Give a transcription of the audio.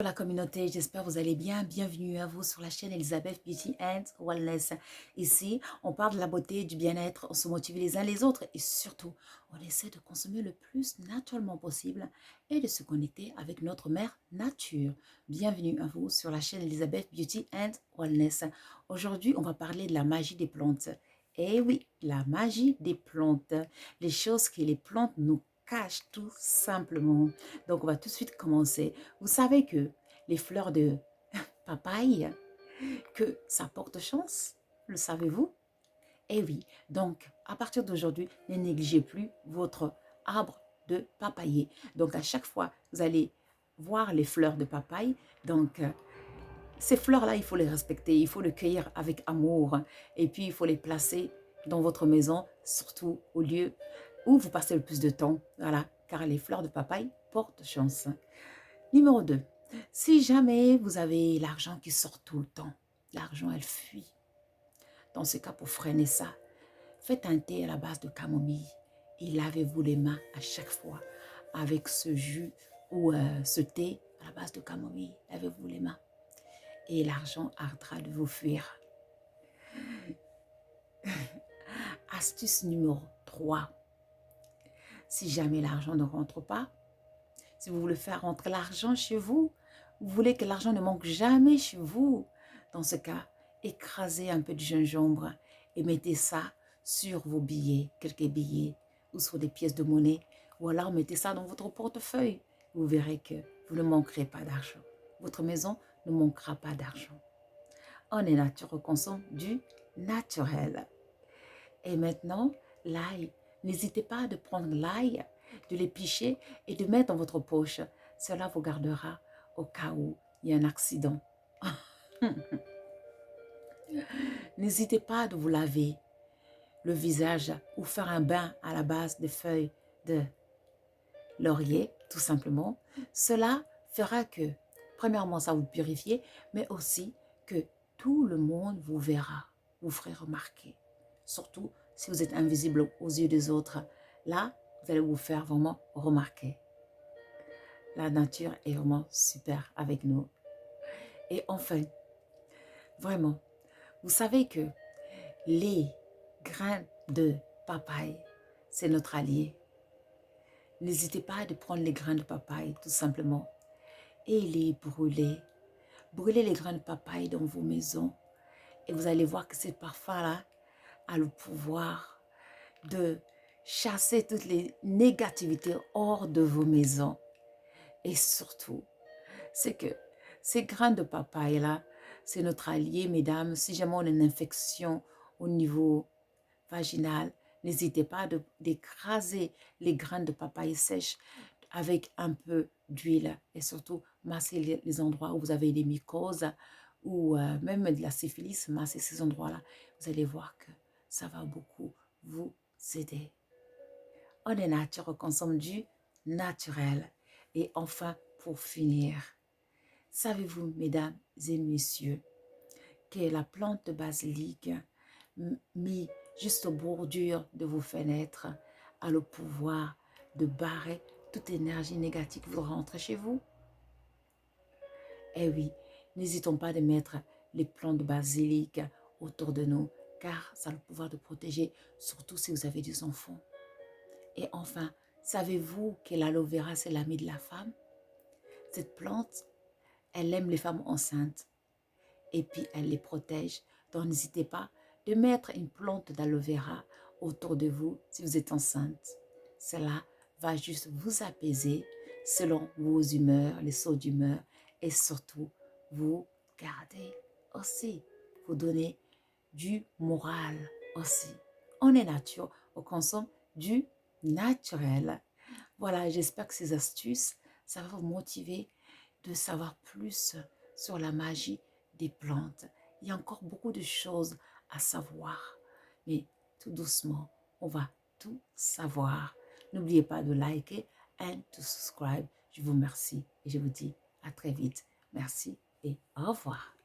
La communauté, j'espère que vous allez bien. Bienvenue à vous sur la chaîne Elisabeth Beauty and Wellness. Ici, on parle de la beauté, du bien-être, on se motive les uns les autres et surtout, on essaie de consommer le plus naturellement possible et de se connecter avec notre mère nature. Bienvenue à vous sur la chaîne Elisabeth Beauty and Wellness. Aujourd'hui, on va parler de la magie des plantes. Eh oui, la magie des plantes, les choses que les plantes nous cachent tout simplement. Donc, on va tout de suite commencer. Vous savez que les fleurs de papaye, que ça porte chance, le savez-vous? Eh oui, donc à partir d'aujourd'hui, ne négligez plus votre arbre de papayer. Donc à chaque fois, vous allez voir les fleurs de papaye. Donc ces fleurs-là, il faut les respecter, il faut les cueillir avec amour. Et puis il faut les placer dans votre maison, surtout au lieu où vous passez le plus de temps. Voilà, car les fleurs de papaye portent chance. Numéro 2. Si jamais vous avez l'argent qui sort tout le temps, l'argent elle fuit. Dans ce cas, pour freiner ça, faites un thé à la base de camomille et lavez-vous les mains à chaque fois avec ce jus ou ce thé à la base de camomille. Lavez-vous les mains et l'argent arrêtera de vous fuir. Astuce numéro 3. Si jamais l'argent ne rentre pas, si vous voulez faire rentrer l'argent chez vous, vous voulez que l'argent ne manque jamais chez vous. Dans ce cas, écrasez un peu de gingembre et mettez ça sur vos billets, quelques billets ou sur des pièces de monnaie. Ou alors mettez ça dans votre portefeuille. Vous verrez que vous ne manquerez pas d'argent. Votre maison ne manquera pas d'argent. On est nature, on consomme du naturel. Et maintenant, l'ail. N'hésitez pas de prendre l'ail, de l'épicher et de mettre dans votre poche. Cela vous gardera au cas où il y a un accident. N'hésitez pas de vous laver le visage ou faire un bain à la base des feuilles de laurier, tout simplement. Cela fera que, premièrement, ça vous purifier, mais aussi que tout le monde vous verra, vous ferez remarquer. Surtout si vous êtes invisible aux yeux des autres. Là, vous allez vous faire vraiment remarquer. La nature est vraiment super avec nous. Et enfin, vraiment, vous savez que les grains de papaye, c'est notre allié. N'hésitez pas à prendre les grains de papaye, tout simplement, et les brûler. Brûlez les grains de papaye dans vos maisons et vous allez voir que ce parfum-là a le pouvoir de chasser toutes les négativités hors de vos maisons. Et surtout, c'est que ces grains de papaye-là, c'est notre allié, mesdames. Si jamais on a une infection au niveau vaginal, n'hésitez pas d'écraser les graines de papaye sèches avec un peu d'huile et surtout masser les endroits où vous avez des mycoses ou même de la syphilis, masser ces endroits-là. Vous allez voir que ça va beaucoup vous aider. On est nature, on consomme du naturel. Et enfin, pour finir, savez-vous, mesdames et messieurs, que la plante de basilic mis juste aux bordures de vos fenêtres a le pouvoir de barrer toute énergie négative qui vous rentre chez vous? Eh oui, n'hésitons pas de mettre les plantes de basilic autour de nous, car ça a le pouvoir de protéger, surtout si vous avez des enfants. Et enfin, savez-vous que l'aloe vera, c'est l'ami de la femme? Cette plante, elle aime les femmes enceintes et puis elle les protège. Donc n'hésitez pas de mettre une plante d'aloe vera autour de vous si vous êtes enceinte. Cela va juste vous apaiser selon vos humeurs, les sauts d'humeur et surtout vous garder aussi, vous donner du moral aussi. On est nature, on consomme du naturel. Voilà, j'espère que ces astuces, ça va vous motiver de savoir plus sur la magie des plantes. Il y a encore beaucoup de choses à savoir, mais tout doucement, on va tout savoir. N'oubliez pas de liker et de subscribe. Je vous remercie et je vous dis à très vite. Merci et au revoir.